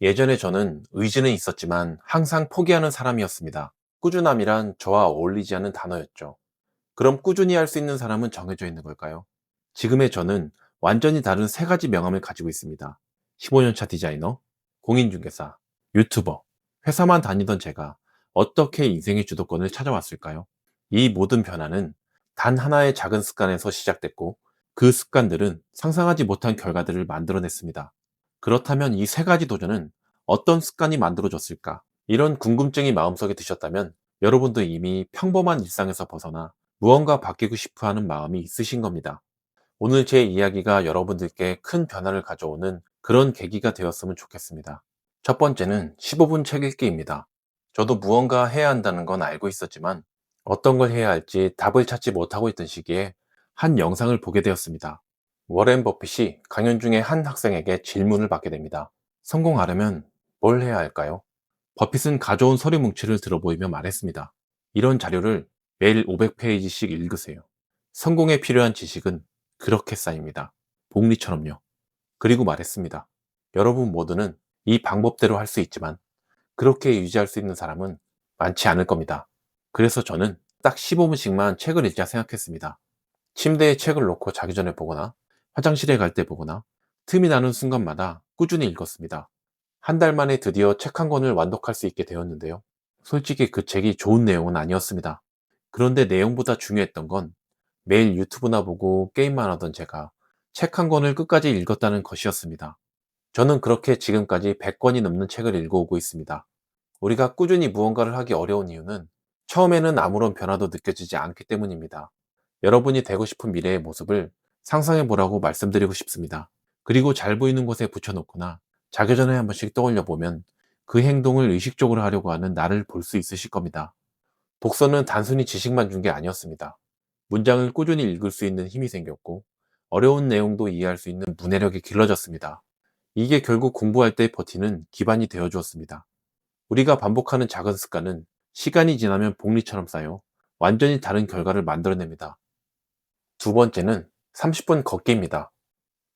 예전에 저는 의지는 있었지만 항상 포기하는 사람이었습니다. 꾸준함이란 저와 어울리지 않는 단어였죠. 그럼 꾸준히 할 수 있는 사람은 정해져 있는 걸까요? 지금의 저는 완전히 다른 세 가지 명함을 가지고 있습니다. 15년차 디자이너, 공인중개사, 유튜버. 회사만 다니던 제가 어떻게 인생의 주도권을 찾아왔을까요? 이 모든 변화는 단 하나의 작은 습관에서 시작됐고, 그 습관들은 상상하지 못한 결과들을 만들어냈습니다. 그렇다면 이 세 가지 도전은 어떤 습관이 만들어졌을까? 이런 궁금증이 마음속에 드셨다면 여러분도 이미 평범한 일상에서 벗어나 무언가 바뀌고 싶어 하는 마음이 있으신 겁니다. 오늘 제 이야기가 여러분들께 큰 변화를 가져오는 그런 계기가 되었으면 좋겠습니다. 첫 번째는 15분 책 읽기입니다. 저도 무언가 해야 한다는 건 알고 있었지만 어떤 걸 해야 할지 답을 찾지 못하고 있던 시기에 한 영상을 보게 되었습니다. 워렌 버핏이 강연 중에 한 학생에게 질문을 받게 됩니다. 성공하려면 뭘 해야 할까요? 버핏은 가져온 서류 뭉치를 들어보이며 말했습니다. 이런 자료를 매일 500페이지씩 읽으세요. 성공에 필요한 지식은 그렇게 쌓입니다. 복리처럼요. 그리고 말했습니다. 여러분 모두는 이 방법대로 할 수 있지만 그렇게 유지할 수 있는 사람은 많지 않을 겁니다. 그래서 저는 딱 15분씩만 책을 읽자 생각했습니다. 침대에 책을 놓고 자기 전에 보거나 화장실에 갈 때 보거나 틈이 나는 순간마다 꾸준히 읽었습니다. 한 달 만에 드디어 책 한 권을 완독할 수 있게 되었는데요. 솔직히 그 책이 좋은 내용은 아니었습니다. 그런데 내용보다 중요했던 건 매일 유튜브나 보고 게임만 하던 제가 책 한 권을 끝까지 읽었다는 것이었습니다. 저는 그렇게 지금까지 100권이 넘는 책을 읽어오고 있습니다. 우리가 꾸준히 무언가를 하기 어려운 이유는 처음에는 아무런 변화도 느껴지지 않기 때문입니다. 여러분이 되고 싶은 미래의 모습을 상상해 보라고 말씀드리고 싶습니다. 그리고 잘 보이는 곳에 붙여놓거나 자기 전에 한 번씩 떠올려 보면 그 행동을 의식적으로 하려고 하는 나를 볼 수 있으실 겁니다. 독서는 단순히 지식만 준 게 아니었습니다. 문장을 꾸준히 읽을 수 있는 힘이 생겼고 어려운 내용도 이해할 수 있는 문해력이 길러졌습니다. 이게 결국 공부할 때 버티는 기반이 되어 주었습니다. 우리가 반복하는 작은 습관은 시간이 지나면 복리처럼 쌓여 완전히 다른 결과를 만들어냅니다. 두 번째는 30분 걷기입니다.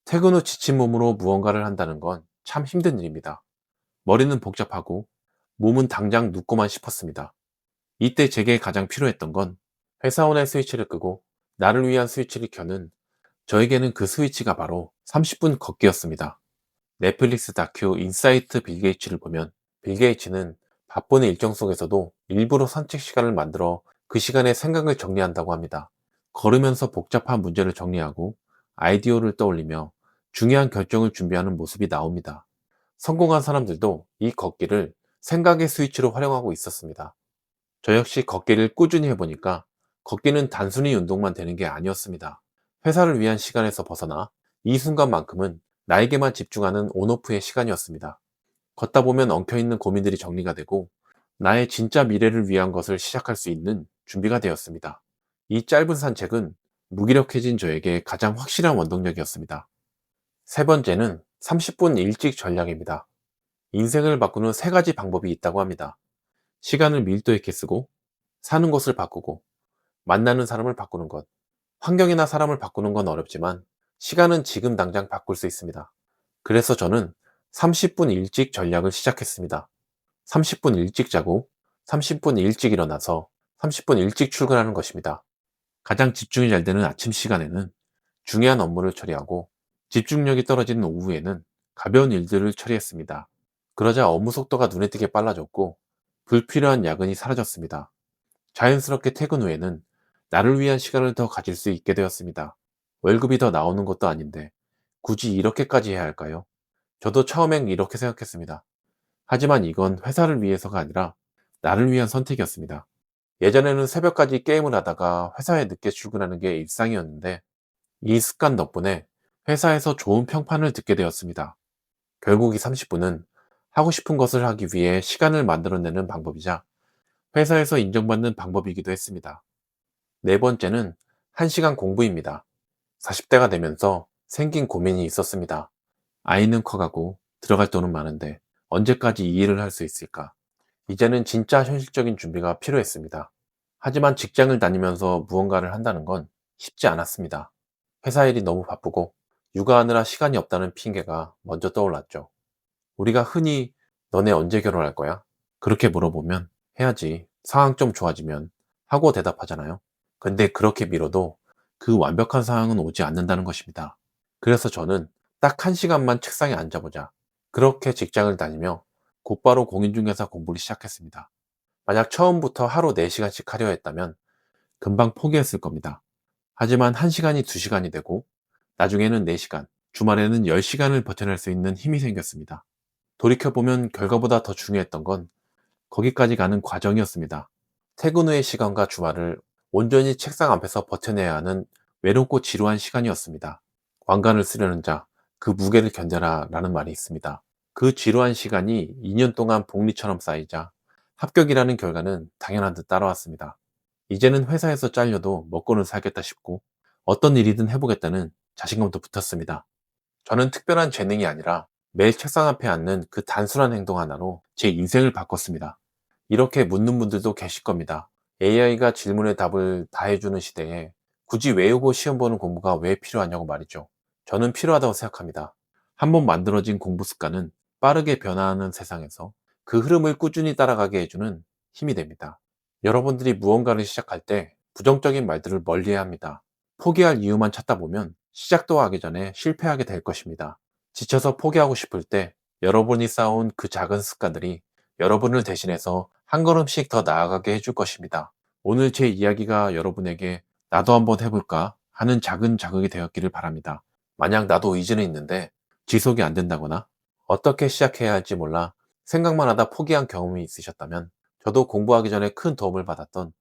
퇴근 후 지친 몸으로 무언가를 한다는 건 참 힘든 일입니다. 머리는 복잡하고 몸은 당장 눕고만 싶었습니다. 이때 제게 가장 필요했던 건 회사원의 스위치를 끄고 나를 위한 스위치를 켜는, 저에게는 그 스위치가 바로 30분 걷기였습니다. 넷플릭스 다큐 인사이트 빌 게이츠를 보면 빌 게이츠는 바쁜 일정 속에서도 일부러 산책 시간을 만들어 그 시간에 생각을 정리한다고 합니다. 걸으면서 복잡한 문제를 정리하고 아이디어를 떠올리며 중요한 결정을 준비하는 모습이 나옵니다. 성공한 사람들도 이 걷기를 생각의 스위치로 활용하고 있었습니다. 저 역시 걷기를 꾸준히 해보니까 걷기는 단순히 운동만 되는 게 아니었습니다. 회사를 위한 시간에서 벗어나 이 순간만큼은 나에게만 집중하는 온오프의 시간이었습니다. 걷다 보면 엉켜있는 고민들이 정리가 되고 나의 진짜 미래를 위한 것을 시작할 수 있는 준비가 되었습니다. 이 짧은 산책은 무기력해진 저에게 가장 확실한 원동력이었습니다. 세 번째는 30분 일찍 전략입니다. 인생을 바꾸는 세 가지 방법이 있다고 합니다. 시간을 밀도 있게 쓰고, 사는 곳을 바꾸고, 만나는 사람을 바꾸는 것. 환경이나 사람을 바꾸는 건 어렵지만 시간은 지금 당장 바꿀 수 있습니다. 그래서 저는 30분 일찍 전략을 시작했습니다. 30분 일찍 자고 30분 일찍 일어나서 30분 일찍 출근하는 것입니다. 가장 집중이 잘 되는 아침 시간에는 중요한 업무를 처리하고, 집중력이 떨어지는 오후에는 가벼운 일들을 처리했습니다. 그러자 업무 속도가 눈에 띄게 빨라졌고 불필요한 야근이 사라졌습니다. 자연스럽게 퇴근 후에는 나를 위한 시간을 더 가질 수 있게 되었습니다. 월급이 더 나오는 것도 아닌데 굳이 이렇게까지 해야 할까요? 저도 처음엔 이렇게 생각했습니다. 하지만 이건 회사를 위해서가 아니라 나를 위한 선택이었습니다. 예전에는 새벽까지 게임을 하다가 회사에 늦게 출근하는 게 일상이었는데 이 습관 덕분에 회사에서 좋은 평판을 듣게 되었습니다. 결국 이 30분은 하고 싶은 것을 하기 위해 시간을 만들어내는 방법이자 회사에서 인정받는 방법이기도 했습니다. 네 번째는 1시간 공부입니다. 40대가 되면서 생긴 고민이 있었습니다. 아이는 커가고 들어갈 돈은 많은데 언제까지 이 일을 할 수 있을까? 이제는 진짜 현실적인 준비가 필요했습니다. 하지만 직장을 다니면서 무언가를 한다는 건 쉽지 않았습니다. 회사 일이 너무 바쁘고 육아하느라 시간이 없다는 핑계가 먼저 떠올랐죠. 우리가 흔히 너네 언제 결혼할 거야? 그렇게 물어보면 해야지. 상황 좀 좋아지면 하고 대답하잖아요. 근데 그렇게 미뤄도 그 완벽한 상황은 오지 않는다는 것입니다. 그래서 저는 딱 1시간만 책상에 앉아보자. 그렇게 직장을 다니며 곧바로 공인중개사 공부를 시작했습니다. 만약 처음부터 하루 4시간씩 하려 했다면 금방 포기했을 겁니다. 하지만 1시간이 2시간이 되고 나중에는 4시간, 주말에는 10시간을 버텨낼 수 있는 힘이 생겼습니다. 돌이켜보면 결과보다 더 중요했던 건 거기까지 가는 과정이었습니다. 퇴근 후의 시간과 주말을 온전히 책상 앞에서 버텨내야 하는 외롭고 지루한 시간이었습니다. 왕관을 쓰려는 자, 그 무게를 견뎌라 라는 말이 있습니다. 그 지루한 시간이 2년 동안 복리처럼 쌓이자 합격이라는 결과는 당연한 듯 따라왔습니다. 이제는 회사에서 잘려도 먹고는 살겠다 싶고 어떤 일이든 해보겠다는 자신감도 붙었습니다. 저는 특별한 재능이 아니라 매일 책상 앞에 앉는 그 단순한 행동 하나로 제 인생을 바꿨습니다. 이렇게 묻는 분들도 계실 겁니다. AI가 질문에 답을 다 해주는 시대에 굳이 외우고 시험 보는 공부가 왜 필요하냐고 말이죠. 저는 필요하다고 생각합니다. 한번 만들어진 공부 습관은 빠르게 변화하는 세상에서 그 흐름을 꾸준히 따라가게 해주는 힘이 됩니다. 여러분들이 무언가를 시작할 때 부정적인 말들을 멀리해야 합니다. 포기할 이유만 찾다 보면 시작도 하기 전에 실패하게 될 것입니다. 지쳐서 포기하고 싶을 때 여러분이 쌓아온 그 작은 습관들이 여러분을 대신해서 한 걸음씩 더 나아가게 해줄 것입니다. 오늘 제 이야기가 여러분에게 나도 한번 해볼까 하는 작은 자극이 되었기를 바랍니다. 만약 나도 의지는 있는데 지속이 안 된다거나 어떻게 시작해야 할지 몰라 생각만 하다 포기한 경험이 있으셨다면 저도 공부하기 전에 큰 도움을 받았던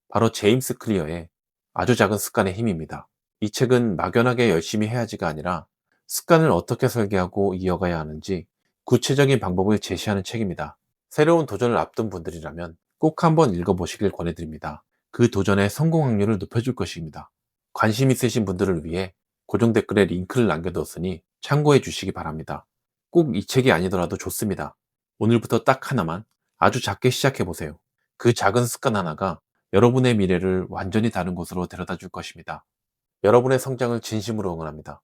바로 제임스 클리어의 아주 작은 습관의 힘입니다. 이 책은 막연하게 열심히 해야지가 아니라 습관을 어떻게 설계하고 이어가야 하는지 구체적인 방법을 제시하는 책입니다. 새로운 도전을 앞둔 분들이라면 꼭 한번 읽어보시길 권해드립니다. 그 도전의 성공 확률을 높여줄 것입니다. 관심 있으신 분들을 위해 고정 댓글에 링크를 남겨뒀으니 참고해 주시기 바랍니다. 꼭 이 책이 아니더라도 좋습니다. 오늘부터 딱 하나만 아주 작게 시작해 보세요. 그 작은 습관 하나가 여러분의 미래를 완전히 다른 곳으로 데려다 줄 것입니다. 여러분의 성장을 진심으로 응원합니다.